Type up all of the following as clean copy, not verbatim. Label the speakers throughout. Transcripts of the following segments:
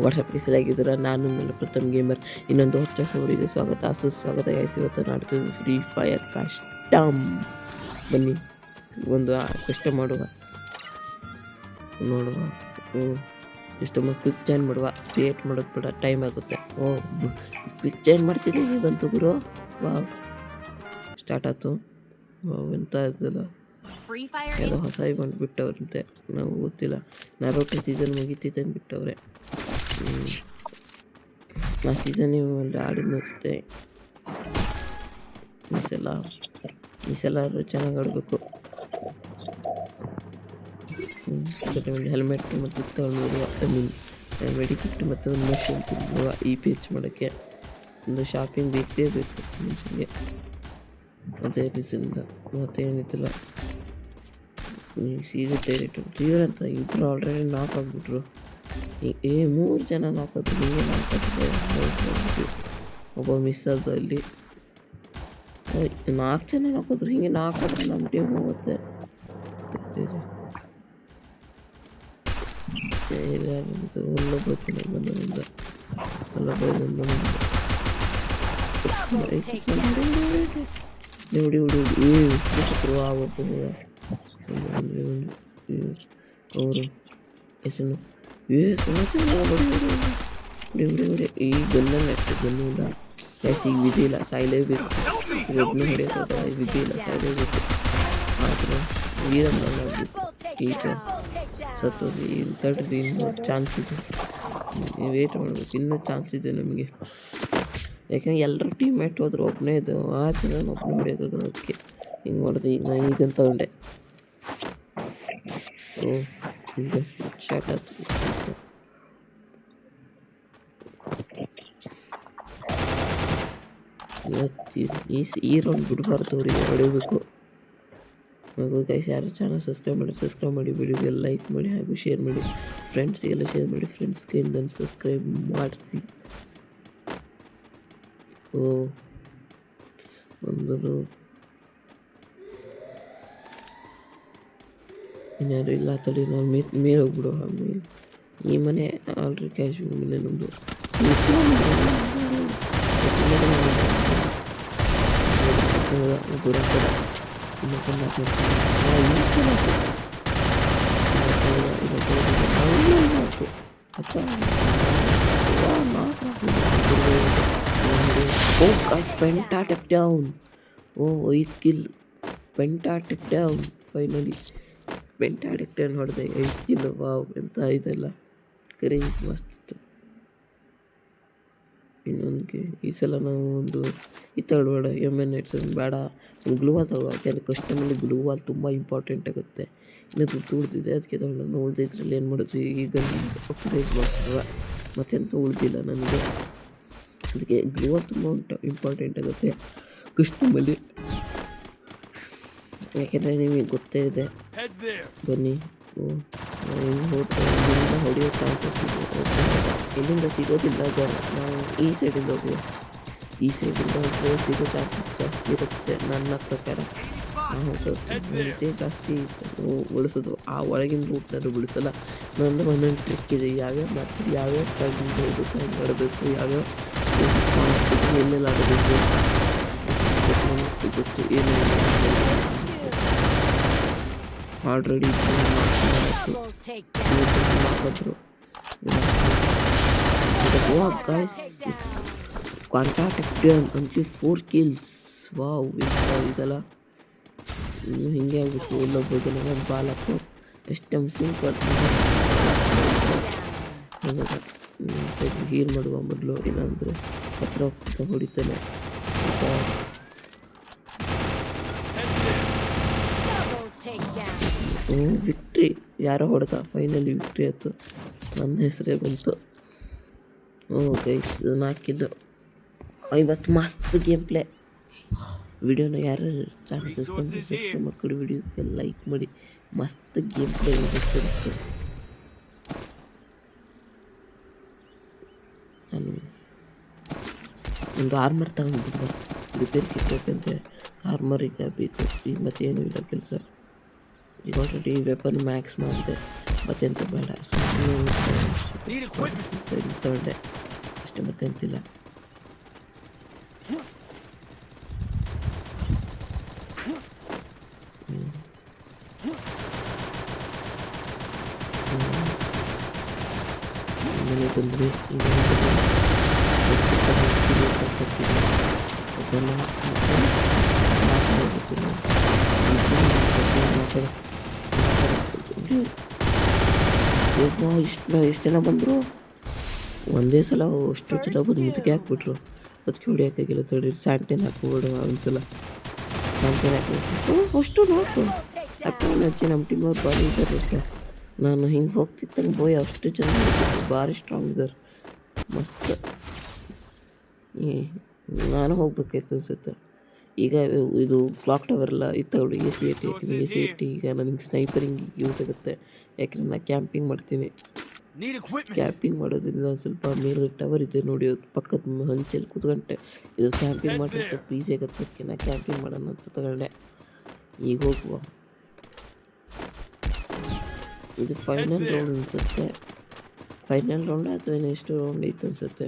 Speaker 1: ವಾಟ್ಸಪ್ಗೆ ಆಗಿದ್ದೀರ. ನಾನು ನನ್ನ ಪ್ರಥಮ್ ಗೇಮರ್. ಇನ್ನೊಂದು ಹೊಸ ವಿಡಿಯೋಗೆ ಸ್ವಾಗತ ಸುಸ್ವಾಗತ ಗೈಸ್. ಇವತ್ತು ನಾಡ್ತೀವಿ ಫ್ರೀ ಫೈರ್ ಕಸ್ಟಮ್. ಬನ್ನಿ ಒಂದು ಕಸ್ಟಮ್ ಮಾಡುವ, ನೋಡುವ. ಕಸ್ಟಮರ್ ಕ್ವಿಕ್ ಚೇಂಜ್ ಮಾಡುವ. ಕ್ರಿಯೇಟ್ ಮಾಡೋದು ಬೇಡ, ಟೈಮ್ ಆಗುತ್ತೆ. ಕ್ವಿಕ್ ಚೇಂಜ್ ಮಾಡ್ತಿದ್ದೀವಿ ಬಂತು ಗುರು. ಸ್ಟಾರ್ಟ್ ಆಯ್ತು. ಎಂತ ಇದ್ದಲ್ಲ, ಯಾವುದೋ ಹೊಸ ಇವೆಂಟ್ ಬಿಟ್ಟವ್ರಂತೆ, ನಾವು ಗೊತ್ತಿಲ್ಲ. ನರೋಟೋ ಸೀಸನ್ ಮುಗಿತೈತೆ ಅಂತ ಬಿಟ್ಟವ್ರೆ. ಆ ಸೀಸನ್ ಆಡಿದ ಅನಿಸುತ್ತೆ. ಈ ಸಲ ಚೆನ್ನಾಗಿ ಆಡಬೇಕು. ಒಂದು ಹೆಲ್ಮೆಟ್ ಮತ್ತು ತಗೊಂಡು ಮೆಡಿಕಿಟ್ ಮತ್ತು ಒಂದು ಮಷೀನ್ ತಿನ್ನುವ ಈ ಪೇಚ್ ಮಾಡೋಕ್ಕೆ ಒಂದು ಶಾಪಿಂಗ್ ಬೇಕೇ ಬೇಕು ಮನುಷ್ಯನಿಗೆ. ಅದೇ ರೀಸನ್ನಿಂದ ಮತ್ತೇನಿತ್ತಿಲ್ಲ. ಸೀಸನ್ ಡೈರೆಕ್ಟ್ ಕ್ಲಿಯರ್ ಅಂತ ಇಬ್ಬರು ಆಲ್ರೆಡಿ ನಾಕ್ ಆಗಿಬಿಟ್ರು. 3 ಜನ ನಾಕೋದು, ಹಿಂಗೆ ನಾಲ್ಕು ಒಬ್ಬ ಮಿಸ್ ಆದ. ಅಲ್ಲಿ 4 ಜನ ನಾಕೋದ್ರು. ಹಿಂಗೆ ನಾಲ್ಕಾದ್ರೆ ನಮ್ಮ ಟೀಮ್ ಹೋಗುತ್ತೆ. ಒಳ್ಳೊಬ್ಬತ್ತಿನ ಬಂದರಿಂದ ನೋಡಿ ಅವರು ಹೆಸರು ಈ ಗನ್ನನ್ನು ಅಷ್ಟು ಗನ್ನು ಇಲ್ಲ. ಈಗ ವಿಧಿ ಇಲ್ಲ, ಸಾಯಲೇಬೇಕು. ಒಬ್ಬನೇ ಹೊಡೆಯೋದಾಗ ವಿಧಿ ಇಲ್ಲ, ಸಾಯಲೇಬೇಕು. ಆದರೆ ವೀರಮ್ಮನಾಗಬೇಕು. ಈಗ ಸತ್ತೋದು ತಡ್ರಿ, ಇನ್ನೂ ಚಾನ್ಸ್ ಇದೆ. ವೇಟ್ ಮಾಡಬೇಕು, ಇನ್ನೂ ಚಾನ್ಸ್ ಇದೆ ನಮಗೆ. ಯಾಕಂದ್ರೆ ಎಲ್ಲರೂ ಟೀಮ್ ಮೇಟ್ ಹೋದ್ರು, ಒಬ್ಬನೇ ಇದು ಆ ಚೆನ್ನಾಗಿ ಒಬ್ಬನೇ ಹೊಡೆಯೋಕ್ಕಾಗಲ್ಲ. ಅದಕ್ಕೆ ಹಿಂಗೆ ಮಾಡಿದೆ. ಈಗಂತ ಉಂಡೆ ಈಗ ಸ್ಟಾರ್ಟ್ ಆಯ್ತು. ಈ ರೌಂಡ್ ಬಿಡಬಾರ್ದು, ಅವರಿಗೆ ಹೊಡಿಬೇಕು. ಹಾಗೂ ಗೈಸ್, ಯಾರು ಚಾನಲ್ ಸಬ್ಸ್ಕ್ರೈಬ್ ಮಾಡಿ, ವಿಡಿಯೋಗೆ ಲೈಕ್ ಮಾಡಿ ಹಾಗೂ ಶೇರ್ ಮಾಡಿ. ಫ್ರೆಂಡ್ಸಿಗೆಲ್ಲ ಶೇರ್ ಮಾಡಿ, ಫ್ರೆಂಡ್ಸ್ಗೆ ಇಂದನ್ನು ಸಬ್ಸ್ಕ್ರೈಬ್ ಮಾಡಿಸಿ. ಬಂದರು ಇನ್ಯಾರು ಇಲ್ಲ. ತಡಿ, ನಾವು ಮೇಲೆ ಹೋಗ್ಬಿಡುವ. ಆಮೇಲೆ ಈ ಮನೆ ಆಲ್ರೆಡಿ ಕ್ಯಾಶ್ ಮನೆ ನಮ್ಮದು. Pentatic down. 8 kill. Pentatic down. Finally. Pentatic down ಹೊಡೆದೆ. 8 kill. ವಾವ್, ಎಂತ ಇದೆಲ್ಲ ಕ್ರೇಜ್ ಮಸ್ತ್ ಇತ್ತು. ಇನ್ನೊಂದಿಗೆ ಈ ಸಲ ನಾವು ಒಂದು ತಗೊಳ್ಬೇಡ, MN87 ಬೇಡ, ಒಂದು ಗ್ಲೂವಾಲ್ ತಗೊಳ್ಳುವ. ಯಾಕೆಂದರೆ ಕಸ್ಟಮಲ್ಲಿ ಗ್ಲೂವಾಲ್ ತುಂಬ ಇಂಪಾರ್ಟೆಂಟ್ ಆಗುತ್ತೆ. ಇನ್ನೂ ದುಡ್ಡು ಉಳಿದಿದೆ, ಅದಕ್ಕೆ ತಗೊಳ್ಳೋಣ. ಉಳಿದಿದ್ರಲ್ಲಿ ಏನು ಮಾಡೋದು, ಈಗ ಅಪ್ಗ್ರೇಡ್ ಮಾಡ್ತೀವ. ಮತ್ತೆಂತ ಉಳಿದಿಲ್ಲ ನನಗೆ, ಅದಕ್ಕೆ ಗ್ಲೂವಾಲ್ ತುಂಬ ಇಂಪಾರ್ಟೆಂಟ್ ಆಗುತ್ತೆ ಕಸ್ಟಮಲ್ಲಿ. ಯಾಕೆಂದರೆ ನಿಮಗೆ ಗೊತ್ತೇ ಇದೆ. ಬನ್ನಿ, ಹೊಡೆಯೋ ಚಾನ್ಸಸ್ ಇದೆ. ಇಲ್ಲಿಂದ ಸಿಗೋದಿಲ್ಲ ಜನ. ನಾವು ಈ ಸೈಡಿಂದ ಹೋಗುವ. ಈ ಸೈಡಿಂದ ಹೋದರೆ ಸಿಗೋ ಚಾನ್ಸಸ್ ಜಾಸ್ತಿ ಇರುತ್ತೆ ನನ್ನ ಪ್ರಕಾರ. ನಾವು ಇದೇ ಜಾಸ್ತಿ ಉಳಿಸೋದು. ಆ ಒಳಗಿನ ರೂಟ್ನಾದ್ರು ಬಿಡಿಸಲ್ಲ. ನಂದು ಒಂದೊಂದು ಟ್ರಿಕ್ ಇದೆ. ಯಾವ್ಯಾವ ಮಾಡ್ತೀವಿ, ಯಾವ್ಯಾವ ಸ್ಥಳದಿಂದ ಹೋಗ್ಬೇಕು, ಹೆಂಗೆ ಮಾಡಬೇಕು, ಯಾವ್ಯಾವ ಎಲ್ಲೆಲ್ಲ ಆಡಬೇಕು ಗೊತ್ತು. ಏನೆಲ್ಲ ಆಲ್ರೆಡಿ ಹಾಕಿದ್ರು. ಕಾಂಟ್ಯಾಕ್ಟ್ ಅಂತೂ 4 kills. ವಾವ್, ಇದೆಲ್ಲ ಹಿಂಗೆ ಆಗ್ಬಿಟ್ಟು ಎಲ್ಲೊಬ್ಬರಿಗೆ ಒಂದು ಬಾಲ್ ಹಾಕು. ಎಷ್ಟು ಸಿಂಪಲ್. ಹೀಲ್ ಮಾಡುವ ಮೊದಲು, ಏನಾದರೂ ಹತ್ರ ಹೋಗ್ತಾ ಹೊಡಿತಾನೆ. ವಿಕ್ಟ್ರಿ ಯಾರೋ ಹೊಡೆದ. ಫೈನಲಿ ವಿಕ್ಟ್ರಿ ಆಯಿತು. ನನ್ನ ಹೆಸರೇ ಬಂತು. Guys, 4 kill. ಇವತ್ತು ಮಸ್ತ್ ಗೇಮ್ ಪ್ಲೇ. ವಿಡಿಯೋನ ಯಾರು ಚಾನಲ್ ಸಬ್ಸ್ಕ್ರೈಬ್ ಮಾಡ್ಕೊಡಿ, ವಿಡಿಯೋಗೆ ಲೈಕ್ ಮಾಡಿ. ಮಸ್ತ್ ಗೇಮ್ ಪ್ಲೇ ಇರುತ್ತೆ. ನಾನು ಒಂದು ಆರ್ಮರ್ ತಗೊಂಡಿದ್ದೆ, ರಿಪೇರ್ ಕಿಟ್ಟಬೇಕಂತೆ. ಆರ್ಮರ್ ಈಗ ಬೇಕು. ಈಗ ಮತ್ತೇನು ಇಲ್ಲ ಕೆಲಸ. ಈಗ ಆಲ್ರೆಡಿ ವೆಪನ್ ಮ್ಯಾಕ್ಸ್ ಮಾಡಿದೆ, ಮತ್ತೆಂತ ಬೇಡ. ತಗೊಂಡೆ ಅಷ್ಟೇ, ಮತ್ತೆ ಅಂತಿಲ್ಲ. ಆಮೇಲೆ ಬಂದರೆ ಎಷ್ಟು ಜನ ಬಂದರು ಒಂದೇ ಸಲ, ಅಷ್ಟು ಜನ ಬಂದು ಮುದುಕಿ ಹಾಕ್ಬಿಟ್ರು. ಅದಕ್ಕೆ ಹೊಡಿಯೋಕ್ಕಾಗಿಲ್ಲ, ತಡಿ ಸ್ಯಾಂಟೇನ್ ಹಾಕ್ಬಿಡು ಒಂದ್ಸಲ. ಸ್ಯಾಂಟೇನ್ ಹಾಕಿ ಅಷ್ಟು ನೋಡ್ತು ಯಾಕಂದ್ರೆ ಅಜ್ಜಿ ನಮ್ಮ ಟೀಮವ್ರು ಭಾರಿ ಇದ್ದಾರೆ. ನಾನು ಹಿಂಗೆ ಹೋಗ್ತಿತ್ತಂಗೆ ಬೋಯ್ ಅಷ್ಟು ಜನ ಭಾರಿ ಸ್ಟ್ರಾಂಗ್ ಇದ್ದಾರೆ, ಮಸ್ತ್. ನಾನು ಹೋಗ್ಬೇಕಾಯ್ತು ಅನ್ಸುತ್ತೆ. ಈಗ ಇದು ಕ್ಲಾಕ್ ಟವರ್ ಎಲ್ಲ ಇತ್ತವಳು AC-80 ಈಗ ನನಗೆ ಸ್ನೈಪರಿಂಗ್ ಯೂಸ್ ಆಗುತ್ತೆ. ಯಾಕೆಂದ್ರೆ ನಾನು ಕ್ಯಾಂಪಿಂಗ್ ಮಾಡ್ತೀನಿ. ಕ್ಯಾಂಪಿಂಗ್ ಮಾಡೋದ್ರಿಂದ ಒಂದು ಸ್ವಲ್ಪ ಮೇಲೆ ಟವರ್ ಇದೆ ನೋಡಿ, ಪಕ್ಕದ ಹಂಚಲ್ಲಿ ಕೂತ್ಕೊಂಡೆ ಇದು ಕ್ಯಾಂಪಿಂಗ್ ಮಾಡಿದ್ರೆ ಸ್ವಲ್ಪ ಈಸಿ ಆಗುತ್ತೆ. ಅದಕ್ಕೆ ನಾನು ಕ್ಯಾಂಪಿಂಗ್ ಮಾಡೋಣ ಅಂತ ತಗೊಂಡೆ. ಈಗ ಹೋಗುವ, ಇದು ಫೈನಲ್ ರೌಂಡ್ ಅನಿಸುತ್ತೆ. ಫೈನಲ್ ರೌಂಡ್ ಅಥವಾ ಎಷ್ಟು ರೌಂಡ್ ಇತ್ತು ಅನಿಸುತ್ತೆ.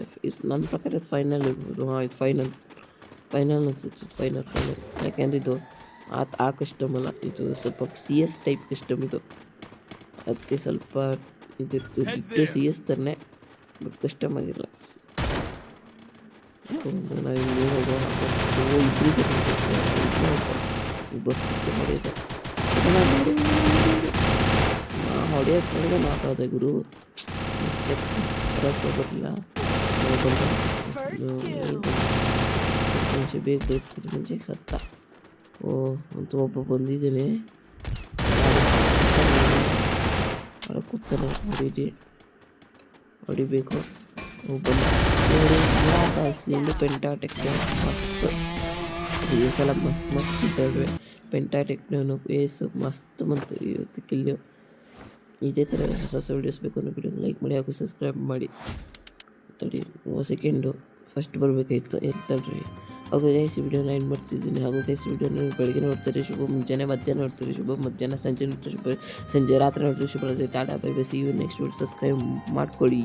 Speaker 1: ನನ್ನ ಪ್ರಕಾರ ಇದು ಫೈನಲ್ ಇರ್ಬೋದು. ಹಾಂ, ಇದು ಫೈನಲ್ ಅನಿಸುತ್ತೆ. ಫೈನಲ್ ಯಾಕೆಂದ್ರೆ ಇದು ಆ ಕಸ್ಟಮ್ ಅಲ್ಲ, ಇದು ಸ್ವಲ್ಪ CS ಟೈಪ್ ಕಸ್ಟಮ್ ಇದು. ಅದಕ್ಕೆ ಸ್ವಲ್ಪ ಇದಿತ್ತು CS ಥರನೇ, ಬಟ್ ಕಸ್ಟಮ್ ಆಗಿಲ್ಲ. ನಾವು ಹಿಂಗೆ ಇಬ್ಬರಿಗೆ ಬರ್ತಿತ್ತು ಹೊಡೆಯೋದು. ಹೊಡೆಯೋದು ಮಾತಾದ ಗುರು ಬರಲಿಲ್ಲ. ಮುಂಚೆ ಬೇಕು ಮುಂಚೆಗೆ ಸತ್ತ. ಅಂತ ಒಬ್ಬ ಬಂದಿದ್ದೇನೆ, ಕೂತಾನೆ. ಹೊಡಿಬೇಕು. ಬಂದು ಪೆಂಟಾಟೆಕ್ ಮಸ್ತ್, ಈ ಸಲ ಮಸ್ತ್ ಇದ್ದಾವೆ. ಪೆಂಟಾಟೆಕ್ನೂ ಏಸು ಮಸ್ತ್ ಬಂತು ಇವತ್ತು ಕಿಲ್ಲು. ಇದೇ ಥರ ಹೊಸ ವೀಡಿಯೋಸ್ ಬೇಕು ಅನ್ನೋ ವಿಡಿಯೋ ಲೈಕ್ ಮಾಡಿ, ಹಾಗೂ ಸಬ್ಸ್ಕ್ರೈಬ್ ಮಾಡಿ. ತಡಿ ಸೆಕೆಂಡು ಫಸ್ಟ್ ಬರಬೇಕಾಯ್ತು ತಡ್ರಿ. ಹಾಗೂ ಗೈಸ್ ವಿಡಿಯೋನ ಎಂಡ್ ಮಾಡ್ತಿದ್ದೀನಿ. ಹಾಗೂ ಗೈಸ್ ವಿಡಿಯೋನ ಬೆಳಗ್ಗೆ ನೋಡ್ತೀರಿ ಶುಭ ಮುಂಜಾನೆ, ಮಧ್ಯಾಹ್ನ ನೋಡ್ತೀರಿ ಶುಭ ಮಧ್ಯಾಹ್ನ, ಸಂಜೆ ನೋಡ್ತೀರಿ ಶುಭ ಸಂಜೆ, ರಾತ್ರಿ ನೋಡ್ತೀರಿ ಶುಭ. Tata bye bye, see you next video. Subscribe ಮಾಡ್ಕೊಳ್ಳಿ.